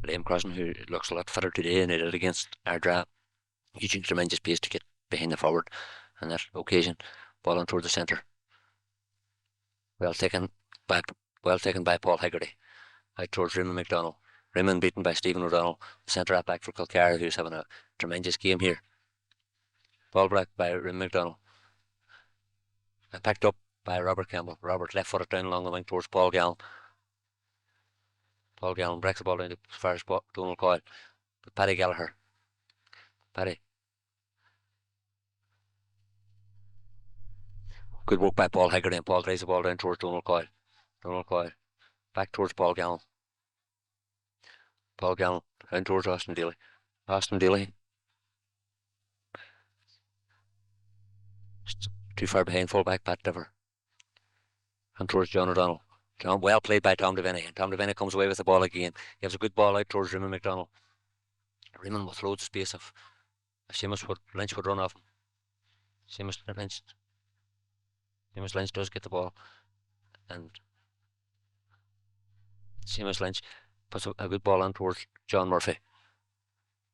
Liam Crossing, who looks a lot fitter today than he did against Ardra, using tremendous pace to get behind the forward on that occasion. Ball on towards the centre. Well taken by Paul Hegarty. Out towards Raymond McDonald. Raymond beaten by Stephen O'Donnell, the centre half back for Kilcar, who's having a tremendous game here. Ball back by Raymond McDonald. And picked up by Robert Campbell. Robert left footed down along the wing towards Paul Gallen. Paul Gallen breaks the ball down as far as Donald Coyle. But Paddy Gallagher. Paddy. Good work by Paul Hegarty, and Paul drives the ball down towards Donald Coyle. Donald Coyle. Back towards Paul Gallen. Paul Gallen down towards Austin Daly. Austin Daly. Too far behind fullback Pat Diver. And towards John O'Donnell. John, well played by Tom Devaney, and Tom Devaney comes away with the ball again. He has a good ball out towards Raymond McDonald. Raymond with loads of space. If Lynch would run off him. Seamus Lynch does get the ball, and Seamus Lynch puts a good ball on towards John Murphy.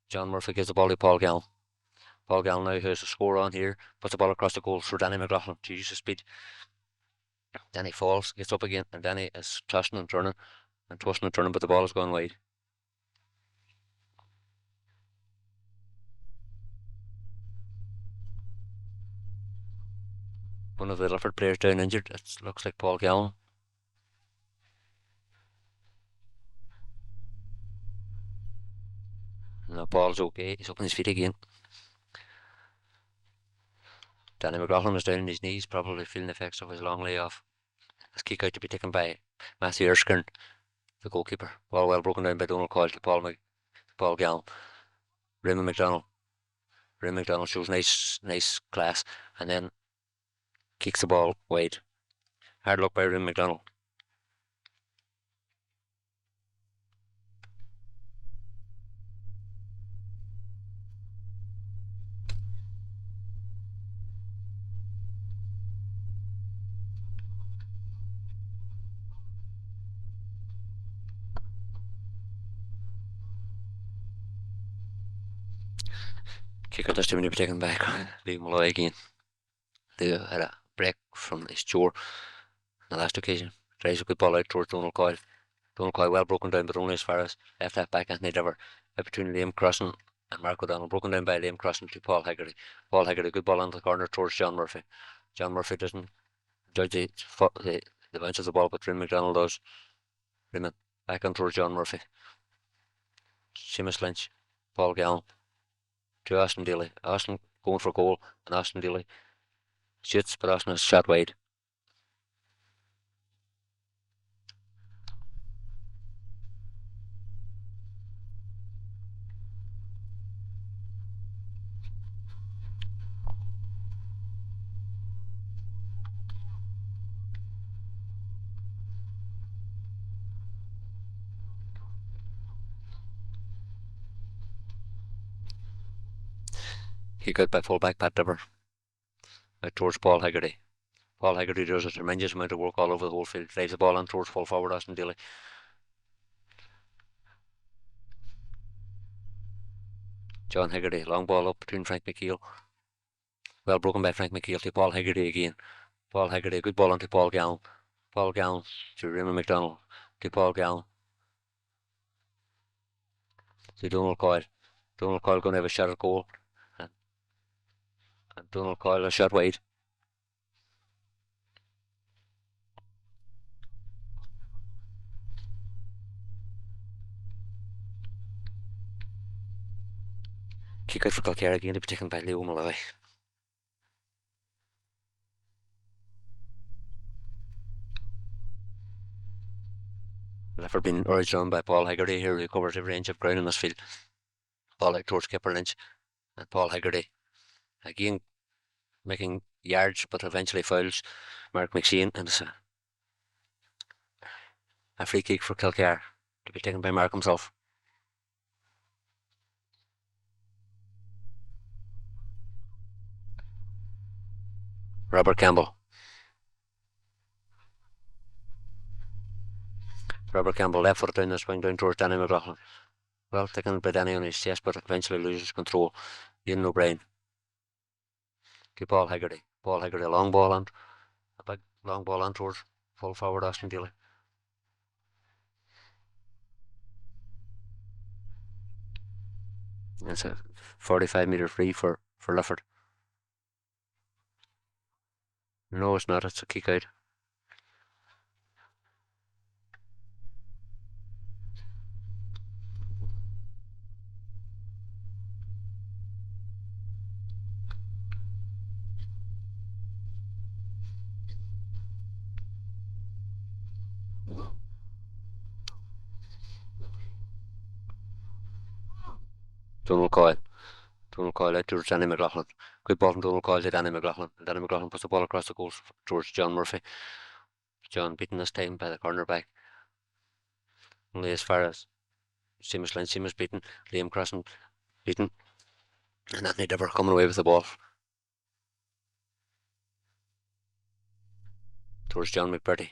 John Murphy gives the ball to Paul Gallen. Paul Gallen now has a score on here, puts the ball across the goal for Danny McLaughlin to use his speed. Danny falls, gets up again, and Danny is tossing and turning, and twisting and turning, but the ball has gone wide. One of the Lifford players down injured. It looks like Paul Gallen. No, Paul's okay. He's up on his feet again. Danny McLaughlin is down on his knees, probably feeling the effects of his long layoff. His kick out to be taken by Matthew Erskine, the goalkeeper. Ball well broken down by Donald Coyle to Paul Gallen. Raymond McDonald shows nice class, and then kicks the ball wide. Hard luck by Raymond McDonald. Kick out this time to be taken back. Liam Malloy again. They had a break from his jaw the last occasion. Tries a good ball out towards Donald Coyle. Donald Coyle well broken down, but only as far as left half back Anthony Dever. Between Liam Crossan and Mark O'Donnell. Broken down by Liam Crossan to Paul Hegarty. Paul Hegarty, good ball on the corner towards John Murphy. John Murphy doesn't judge the bounce of the ball, but Rin McDonald does. Rin back on towards John Murphy. Seamus Lynch, Paul Gallen to Austin Daly. Austin going for goal, and Austin Daly shoots, but Austin has shot wide. He got by fullback Pat Dever out towards Paul Hegarty. Paul Hegarty does a tremendous amount of work all over the whole field. Drives the ball on towards full forward Austin Daly. John Hegarty, long ball up between Frank McKeel. Well broken by Frank McKeel to Paul Hegarty again. Paul Hegarty, good ball on to Paul Gallen. Paul Gallen to Raymond McDonald. To Paul Gallen. To Donald Coyle. Donald Coyle going to have a shot at goal. And Donald Coyle a shot wide. Kick out for Kilcar again to be taken by Leo Malloy. Lifford being urged on by Paul Hegarty here, who covers every inch of ground in this field. Ball out towards Kipper Lynch and Paul Hegarty again making yards, but eventually fouls Mark McShane, and it's a free kick for Kilcar to be taken by Mark himself. Robert Campbell. Robert Campbell left foot down the swing down towards Danny McLaughlin. Well taken by Danny on his chest, but eventually loses control. Ian O'Brien to Paul Hegarty. Paul Hegarty, a long ball on, a big long ball on towards full forward Austin Daly. It's a 45-metre free for Lifford. No, it's not. It's a kick out. Donald Coyle. Donald Coyle out towards Danny McLaughlin. Good ball from Donald Coyle to Danny McLaughlin. And Danny McLaughlin puts the ball across the goal towards John Murphy. John beaten this time by the cornerback. Only as far as Seamus Lynch. Seamus beaten. Liam Crossan beaten. And Anthony Dever coming away with the ball. Towards John McBurdy.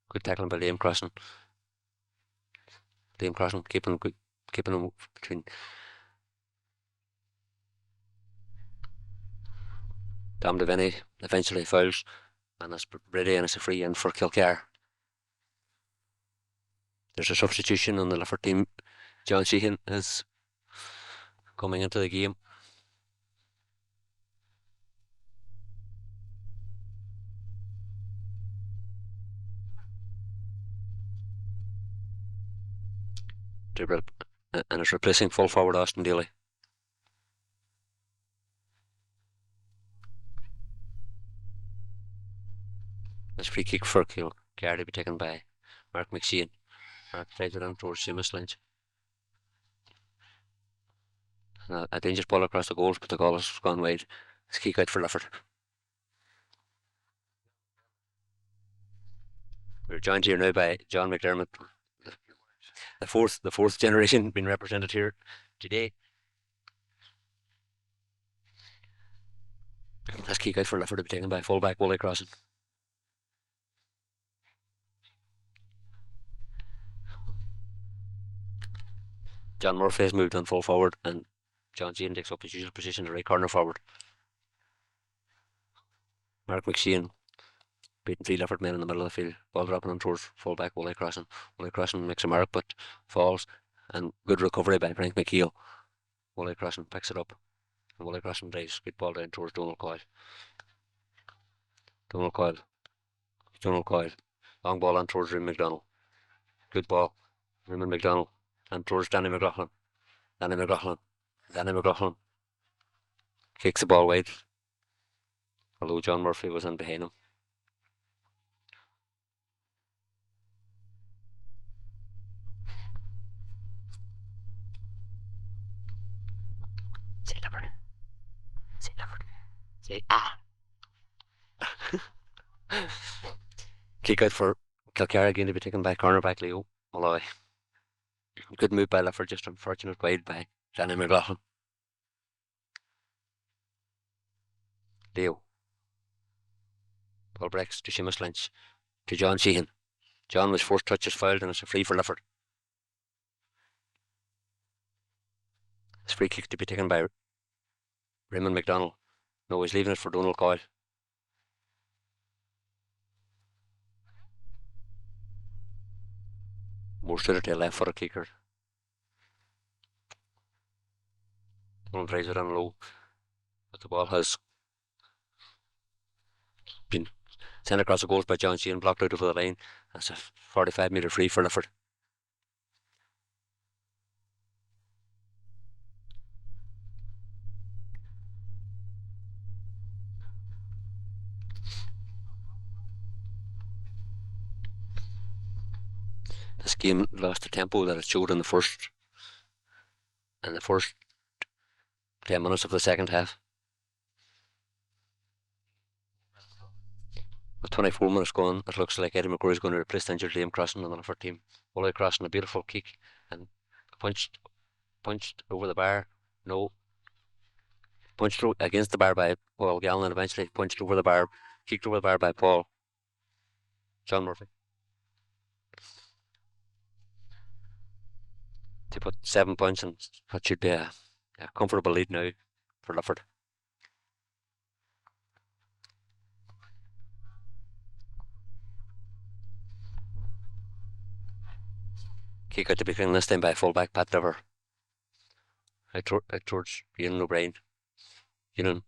Good tackling by Liam Crossan. Liam Crossan keeping him between Dom Devaney eventually fouls, and that's ready, and it's a free in for Kilcar. There's a substitution on the Lifford team. John Sheehan is coming into the game. And it's replacing full forward Austin Daly. This free kick for Kilcar to be taken by Mark McShane. Mark plays it on towards Seamus Lynch. And a dangerous ball across the goals, but the goal has gone wide. It's kick out for Lifford. We're joined here now by John McDermott, the fourth generation being represented here today. That's kick out for Lifford to be taken by fullback Wally Crossan. John Murphy has moved on full forward, and John Sheehan takes up his usual position, the right corner forward. Mark McShane beating 3 Lifford men in the middle of the field. Ball dropping on towards full back Woolley Crossing. Woolley Crossing makes a mark but falls, and good recovery by Frank McKeel. Woolley Crossing picks it up, and Woolley Crossing drives good ball down towards Donald Coyle. Donald Coyle. Long ball on towards Raymond McDonald. Good ball. Raymond McDonald. And towards Danny McLaughlin. Danny McLaughlin kicks the ball wide, although John Murphy was in behind him. Say Lifford. Say ah. Kick out for Kilcar again to be taken by cornerback Leo Malloy. Good move by Lifford, just unfortunate wide by Danny McLaughlin. Leo. Ball breaks to Seamus Lynch. To John Sheehan. John was forced touches fouled, and it's a free for Lifford. It's free kick to be taken by Raymond McDonald. No, he's leaving it for Donald Coyle. More suited to a left footed kicker. Donald drives it on low, but the ball has been sent across the goals by John Sheehan, blocked out over the line. That's a 45-metre free for Lifford. This game lost the tempo that it showed in the first 10 minutes of the second half. With 24 minutes gone, it looks like Eddie McCrory is going to replace the injured Liam Crossing on the Lifford team. Woolley Crossing, a beautiful kick and punched over the bar. No. Punched through against the bar by Paul Gallen, and eventually punched over the bar, kicked over the bar by John Murphy. To put 7 points, and that should be a comfortable lead now for Lifford. Kick out to be clean this time by fullback Pat Dover. Out towards Ewan O'Brien. Ewan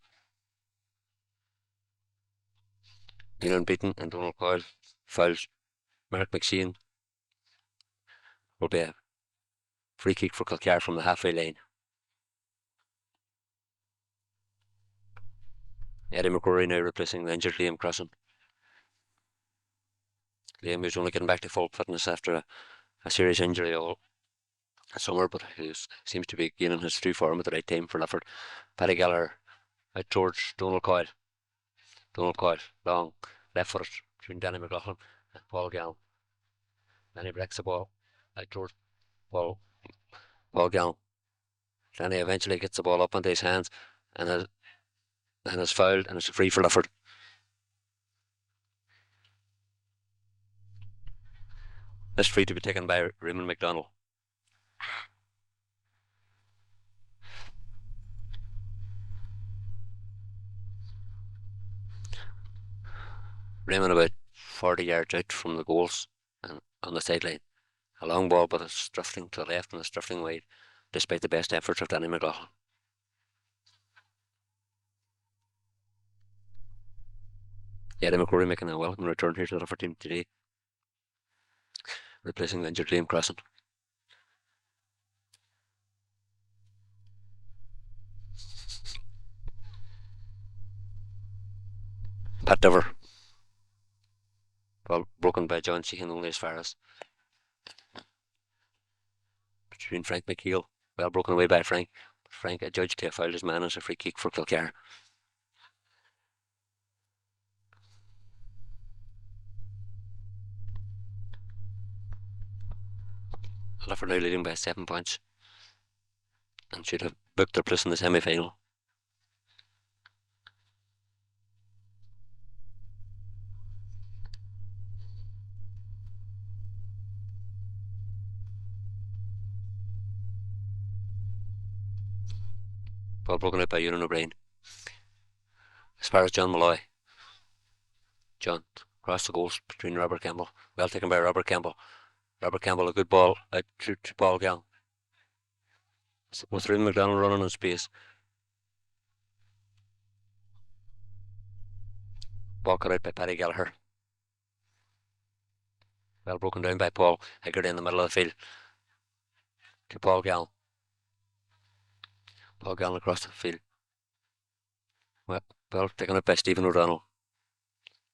beaten, and Donald Coyle fouls Mark McShane. Will be a free kick for Kilcar from the halfway line. Eddie McCrory now replacing the injured Liam Crossing. Liam is only getting back to full fitness after a serious injury all summer, but he seems to be gaining his true form at the right time for Lifford. Paddy Gallagher out towards Donald Coyle. Long, left footed between Danny McLaughlin and Paul Gallen. Danny breaks the ball out towards Paul Gallen. Danny eventually gets the ball up into his hands and is fouled, and it's a free for Lifford. This free to be taken by Raymond McDonald. Raymond about 40 yards out from the goals and on the sideline. A long ball, but it's drifting to the left and it's drifting wide, despite the best efforts of Danny McLaughlin. Eddie McCrory making a welcome return here to the Lifford team today, replacing the injured Liam Crossing. Pat Dover. Ball broken by John Sheehan only as far as between Frank McKeel. Well broken away by Frank. Frank adjudged to a foul his man as a free kick for Kilcar. Lifford now leading by 7 points and should have booked their place in the semi-final. Ball broken out by Ewan O'Brien. As far as John Malloy. John across the goals between Robert Campbell. Well taken by Robert Campbell. Robert Campbell, a good ball out to Paul Gallen. With Rim McDonald running in space. Ball cut out by Paddy Gallagher. Well broken down by Paul Hegarty in the middle of the field. To Paul Gallen. Paul Gallen across the field. Well taken out by Stephen O'Donnell.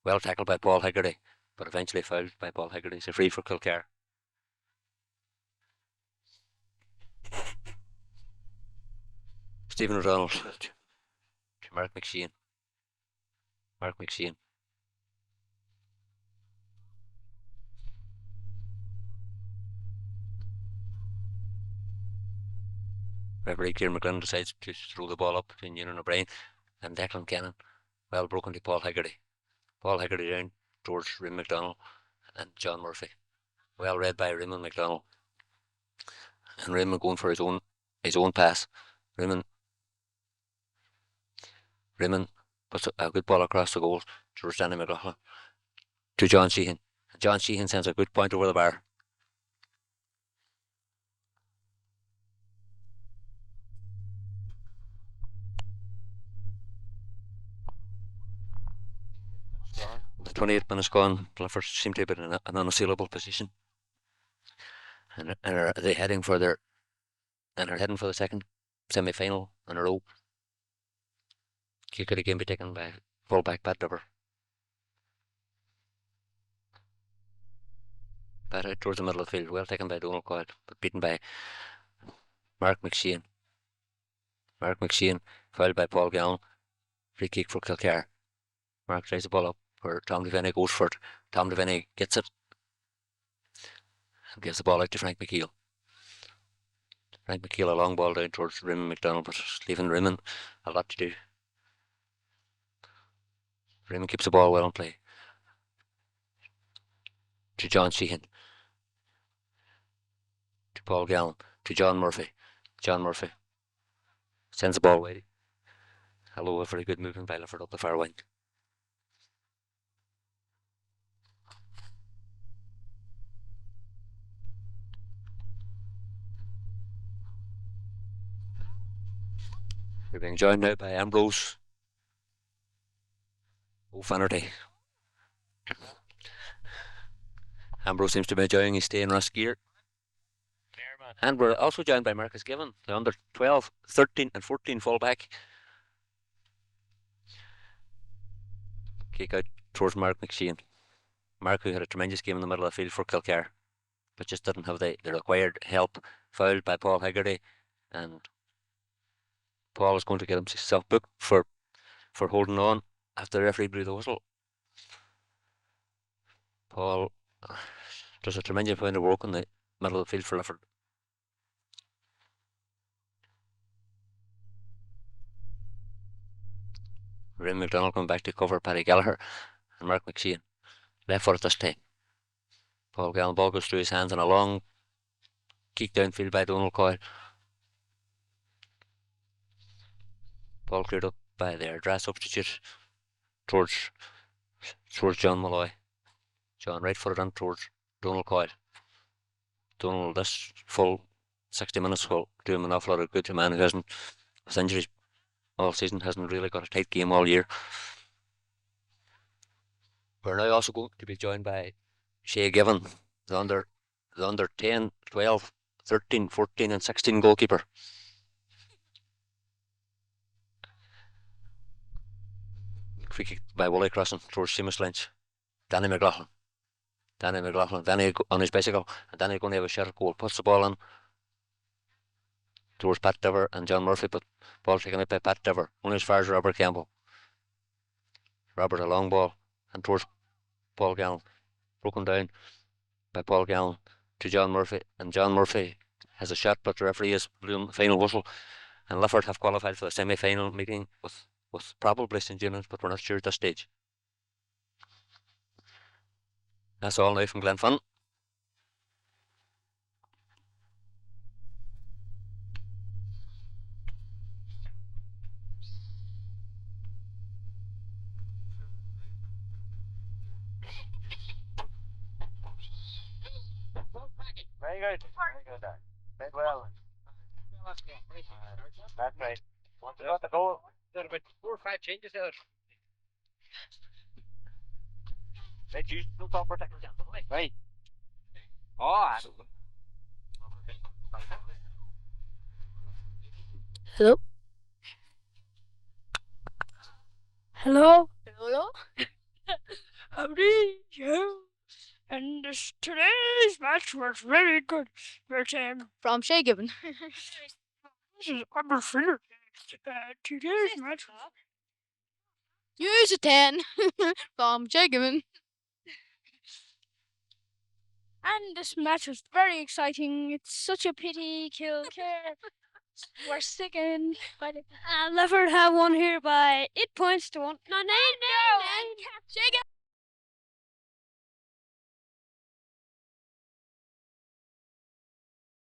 Well tackled by Paul Hegarty, but eventually fouled by Paul Hegarty. It's a free for Kilcar. Stephen O'Donnell to Mark McShane. Mark McShane. Referee Kieran McLaughlin decides to throw the ball up between Ewan O'Brien and Declan Cannon. Well broken to Paul Hegarty. Paul Hegarty down towards Rim McDonald and John Murphy. Well read by Raymond McDonald. And Raymond going for his own pass. Raymond puts a good ball across the goal towards Danny McLaughlin. To John Sheehan. John Sheehan sends a good point over the bar. With 28 minutes gone, Lifford seem to be in an unassailable position, and are they heading for the second semi-final in a row. Kick it again be taken by fullback Pat Dubber. Pat out towards the middle of the field, well taken by Donald Coyle, but beaten by Mark McShane. Mark McShane fouled by Paul Gallen. Free kick for Kilcar. Mark tries the ball up where Tom Devaney goes for it. Tom Devaney gets it and gives the ball out to Frank McKeel. Frank McKeel a long ball down towards Rim McDonald, but leaving Rimmen a lot to do. Rimmen keeps the ball well in play. To John Sheehan. To Paul Gallen. To John Murphy. John Murphy sends the ball away. Hello, a very good movement by Lifford up the far wing. We're being joined now by Ambrose Finnerty. Ambrose seems to be enjoying his stay in Rossgear. And we're also joined by Marcus Given, the under 12, 13 and 14 fullback. Kick out towards Mark McShane. Mark, who had a tremendous game in the middle of the field for Kilcar, but just didn't have the required help. Fouled by Paul Hegarty, and Paul is going to get himself booked for holding on after the referee blew the whistle. Paul does a tremendous amount of work in the middle of the field for Lifford. Rim McDonald coming back to cover Paddy Gallagher and Mark McShane. Left foot this time. Paul Gallen, ball goes through his hands and a long kick downfield by Donald Coyle. Ball cleared up by their draft substitute towards John Malloy. John right footed on towards Donald Coyle. Donald, this full 60 minutes will do him an awful lot of good. A man who hasn't, with injuries all season, hasn't really got a tight game all year. We're now also going to be joined by Shay Given, the under 10, 12, 13, 14 and 16 goalkeeper. Free kick by Woolley crossing towards Seamus Lynch. Danny McLaughlin. Danny on his bicycle, and Danny going to have a shot at goal. Puts the ball in towards Pat Diver and John Murphy, but ball taken out by Pat Diver. Only as far as Robert Campbell. Robert a long ball and towards Paul Gallen. Broken down by Paul Gallen to John Murphy, and John Murphy has a shot, but the referee is blowing the final whistle, and Lifford have qualified for the semi-final meeting with probably St. John's, but we're not sure at this stage. That's all now from Glenfin. Very good. Very good there. Played well. That's right. Once we got the goal. There about 4 or 5 changes there. Let's use no top protection. Right. Oh, Hello? Hello? Hello? Howdy, you. And today's match was very good. But, From Shay Given. this is Ambrose Finnerty. Today's match. Use a 10 from Shay Given. And this match was very exciting. It's such a pity Kilcar were second. But Lifford have won here by 8 points to 1. No, 9. Shay Given.